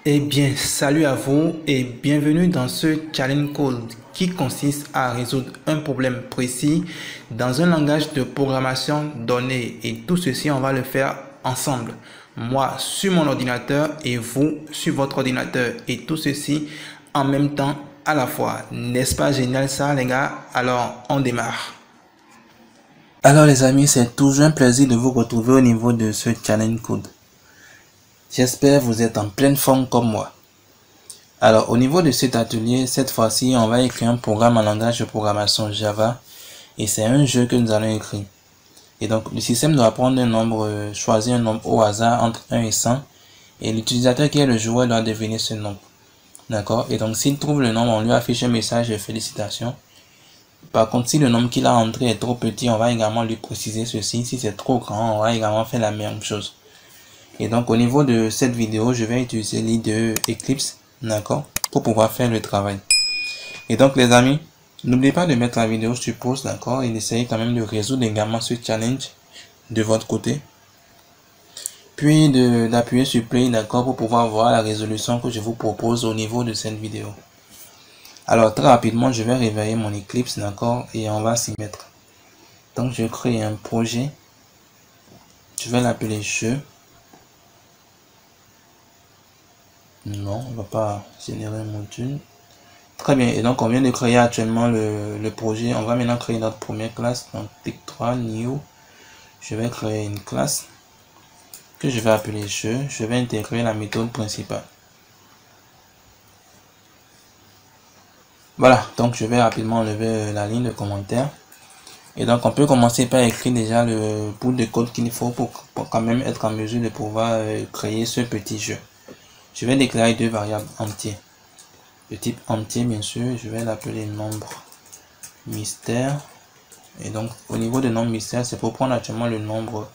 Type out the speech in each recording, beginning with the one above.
Eh bien, salut à vous et bienvenue dans ce Challenge Code qui consiste à résoudre un problème précis dans un langage de programmation donné. Et tout ceci, on va le faire ensemble. Moi sur mon ordinateur et vous sur votre ordinateur. Et tout ceci en même temps à la fois. N'est-ce pas génial ça, les gars? Alors, on démarre. Alors les amis, c'est toujours un plaisir de vous retrouver au niveau de ce Challenge Code. J'espère que vous êtes en pleine forme comme moi. Alors, au niveau de cet atelier, cette fois-ci, on va écrire un programme en langage de programmation Java et c'est un jeu que nous allons écrire. Et donc, le système doit prendre un nombre, choisir un nombre au hasard entre 1 et 100 et l'utilisateur qui est le joueur doit deviner ce nombre. D'accord? Et donc, s'il trouve le nombre, on lui affiche un message de félicitations. Par contre, si le nombre qu'il a entré est trop petit, on va également lui préciser ceci. Si c'est trop grand, on va également faire la même chose. Et donc, au niveau de cette vidéo, je vais utiliser l'IDE Eclipse. D'accord, pour pouvoir faire le travail. Et donc les amis, n'oubliez pas de mettre la vidéo sur pause, d'accord, et d'essayer quand même de résoudre également ce challenge de votre côté. Puis d'appuyer sur play, d'accord, pour pouvoir voir la résolution que je vous propose au niveau de cette vidéo. Alors très rapidement, je vais réveiller mon Eclipse, d'accord, et on va s'y mettre. Donc je crée un projet. Je vais l'appeler jeu. Non, on ne va pas générer un module. Très bien, et donc on vient de créer actuellement le projet. On va maintenant créer notre première classe. Donc clic 3, new. Je vais créer une classe que je vais appeler jeu. Je vais intégrer la méthode principale. Voilà, donc je vais rapidement enlever la ligne de commentaire. Et donc on peut commencer par écrire déjà le bout de code qu'il faut pour quand même être en mesure de pouvoir créer ce petit jeu. Je vais déclarer deux variables entières. De type entier, bien sûr, je vais l'appeler nombre mystère. Et donc au niveau de nombre mystère, c'est pour prendre actuellement le nombre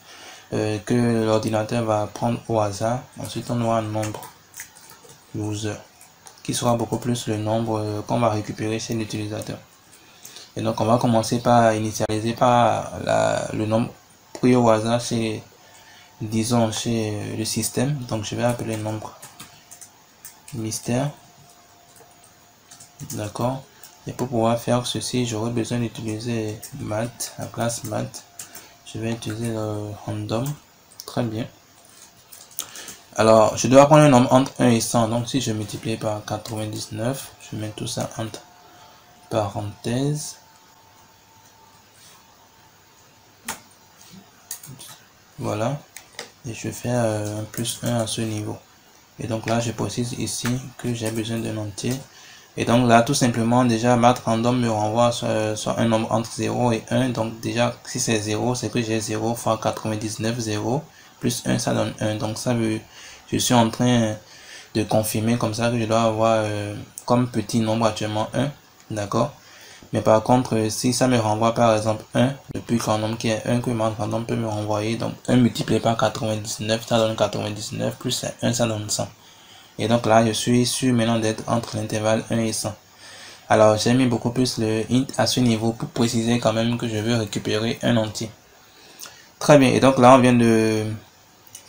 que l'ordinateur va prendre au hasard. Ensuite on aura un nombre user qui sera beaucoup plus le nombre qu'on va récupérer chez l'utilisateur. Et donc on va commencer par initialiser par le nombre pris au hasard chez, disons, chez le système. Donc je vais appeler nombre mystère. D'accord. Et pour pouvoir faire ceci, j'aurai besoin d'utiliser math, la classe math. Je vais utiliser le random. Très bien. Alors, je dois prendre un nombre entre 1 et 100. Donc, si je multiplie par 99, je mets tout ça entre parenthèses. Voilà. Et je fais un plus 1 à ce niveau. Et donc là, je précise ici que j'ai besoin d'un entier. Et donc là, tout simplement, déjà, math random me renvoie sur un nombre entre 0 et 1. Donc déjà, si c'est 0, c'est que j'ai 0 fois 99, 0. Plus 1, ça donne 1. Donc ça veut, je suis en train de confirmer comme ça que je dois avoir comme petit nombre actuellement 1. D'accord. Mais par contre, si ça me renvoie par exemple 1, le plus grand nombre qui est 1 que math random peut me renvoyer. Donc 1 multiplié par 99, ça donne 99. Plus 1, ça donne 100. Et donc là, je suis sûr maintenant d'être entre l'intervalle 1 et 100. Alors, j'ai mis beaucoup plus le int à ce niveau pour préciser quand même que je veux récupérer un entier. Très bien. Et donc là, on vient de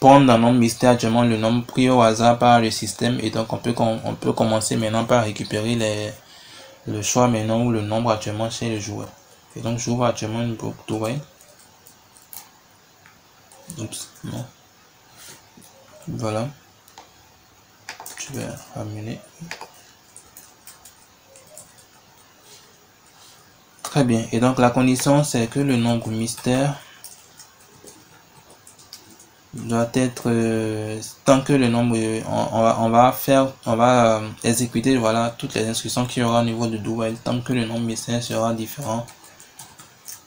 prendre dans le nombre mystère actuellement le nombre pris au hasard par le système. Et donc, on peut commencer maintenant par récupérer le choix maintenant ou le nombre actuellement chez le joueur. Et donc, j'ouvre actuellement une boucle d'oreille. Oups, non. Voilà. Je vais ramener. Très bien. Et donc la condition c'est que le nombre mystère doit être tant que le nombre on va exécuter voilà toutes les instructions qu'il y aura au niveau de do while tant que le nombre mystère sera différent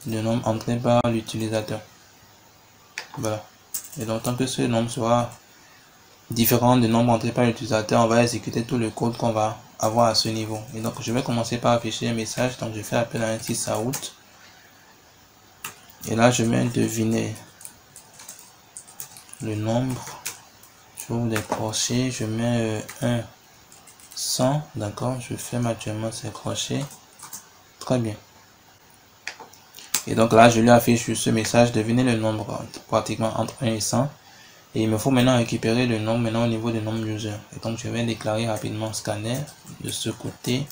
du nombre entré par l'utilisateur. Voilà. Et donc tant que ce nombre sera différent du nombre entré par l'utilisateur, on va exécuter tout le code qu'on va avoir à ce niveau. Et donc je vais commencer par afficher un message. Donc je fais appel à un sysout. Et là je mets deviner le nombre. J'ouvre les crochets, je mets 1 100, d'accord, je ferme actuellement ces crochets. Très bien. Et donc là je lui affiche ce message, devinez le nombre pratiquement entre 1 et 100. Et il me faut maintenant récupérer le nom maintenant au niveau du nombre user. Et donc je vais déclarer rapidement scanner de ce côté.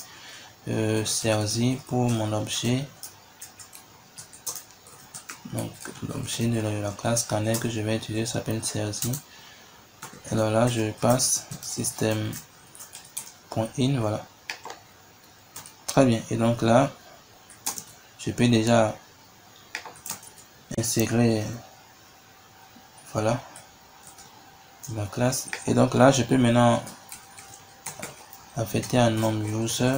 Serzi pour mon objet. Donc l'objet de la classe scanner que je vais utiliser s'appelle Serzi. Alors là je passe système.in, voilà. Très bien. Et donc là je peux déjà insérer, voilà, ma classe. Et donc là je peux maintenant affecter un nom user.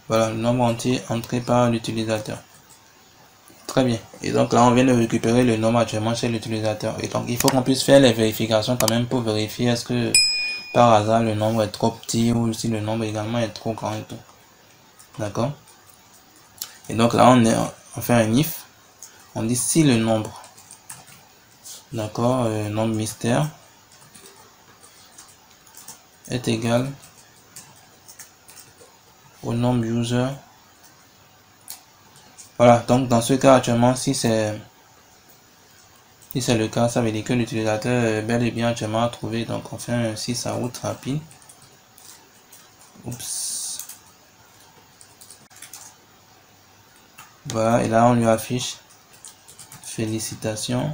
Voilà, le nombre entier entré par l'utilisateur. Très bien. Et donc là, on vient de récupérer le nombre actuellement chez l'utilisateur. Et donc, il faut qu'on puisse faire les vérifications quand même pour vérifier est-ce que par hasard le nombre est trop petit ou si le nombre également est trop grand et tout. D'accord. Et donc là, on fait un if. On dit si le nombre, d'accord, nombre mystère est égal au nombre user. Voilà, donc dans ce cas actuellement, si c'est le cas, ça veut dire que l'utilisateur est bel et bien actuellement trouvé. Donc on fait un 6 out rapide. Oups. Voilà, et là on lui affiche félicitations.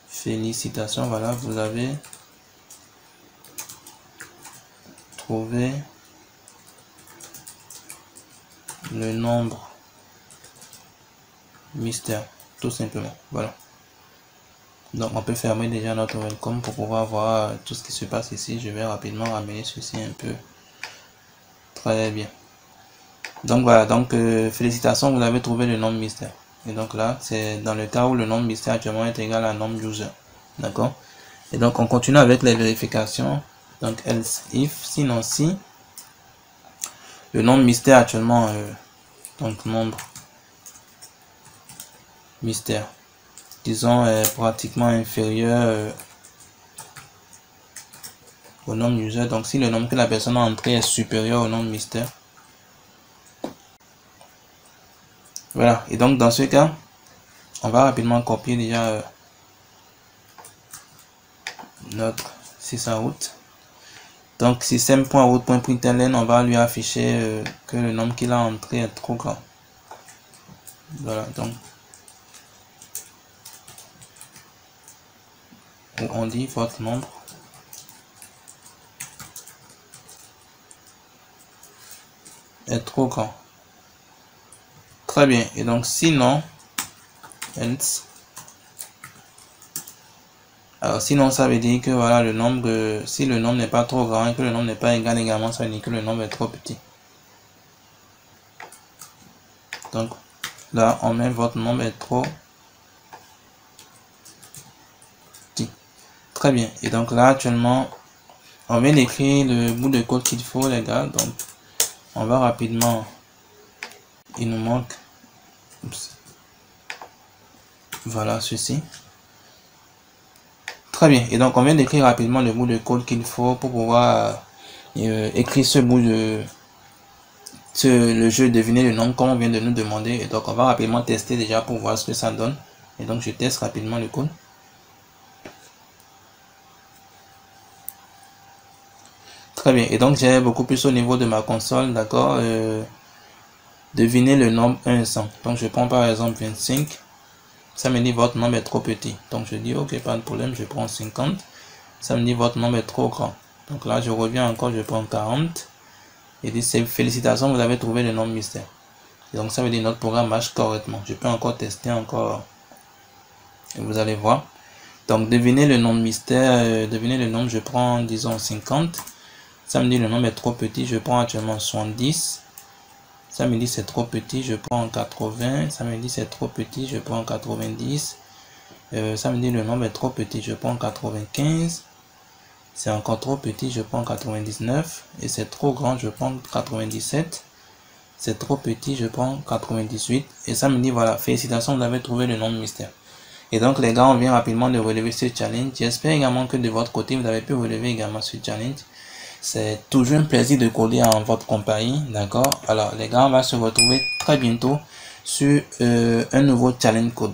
Félicitations, voilà, vous avez trouvé le nombre mystère, tout simplement. Voilà. Donc on peut fermer déjà notre welcome pour pouvoir voir tout ce qui se passe ici. Je vais rapidement ramener ceci un peu. Très bien. Donc voilà, donc félicitations, vous avez trouvé le nombre mystère. Et donc là, c'est dans le cas où le nombre mystère actuellement est égal à un nombre user. D'accord. Et donc on continue avec les vérifications. Donc else if, sinon si le nombre mystère actuellement, donc nombre mystère, disons, est pratiquement inférieur au nombre user. Donc si le nombre que la personne a entré est supérieur au nombre mystère. Voilà, et donc dans ce cas, on va rapidement copier déjà notre 6 out. Donc système.out.println, on va lui afficher que le nombre qu'il a entré est trop grand. Voilà, donc on dit votre nombre est trop grand. Très bien, et donc sinon, else. Alors sinon ça veut dire que voilà le nombre, si le nombre n'est pas trop grand et que le nombre n'est pas égal également, ça veut dire que le nombre est trop petit. Donc là on met votre nombre est trop petit. Très bien, et donc là actuellement on vient d'écrire le bout de code qu'il faut les gars. Donc on va rapidement, il nous manque, oups, voilà ceci. Très bien, et donc on vient d'écrire rapidement le bout de code qu'il faut pour pouvoir écrire ce bout de le jeu deviner le nombre comme on vient de nous demander. Et donc on va rapidement tester déjà pour voir ce que ça donne. Et donc je teste rapidement le code. Très bien, et donc j'ai beaucoup plus au niveau de ma console, d'accord. Deviner le nombre 1 100. Donc je prends par exemple 25. Ça me dit votre nombre est trop petit. Donc je dis ok, pas de problème, je prends 50. Ça me dit votre nombre est trop grand. Donc là je reviens encore, je prends 40. Et dit félicitations, vous avez trouvé le nombre mystère. Et donc ça veut dire notre programme marche correctement. Je peux encore tester encore. Et vous allez voir. Donc devinez le nombre mystère, devinez le nombre, je prends disons 50. Ça me dit le nombre est trop petit, je prends actuellement 70. Ça me dit c'est trop petit, je prends 80. Ça me dit c'est trop petit, je prends 90. Ça me dit le nombre est trop petit, je prends 95. C'est encore trop petit, je prends 99. Et c'est trop grand, je prends 97. C'est trop petit, je prends 98. Et ça me dit voilà, félicitations, vous avez trouvé le nombre mystère. Et donc les gars, on vient rapidement de relever ce challenge. J'espère également que de votre côté, vous avez pu relever également ce challenge. C'est toujours un plaisir de coder en votre compagnie, d'accord. Alors les gars, on va se retrouver très bientôt sur un nouveau challenge code.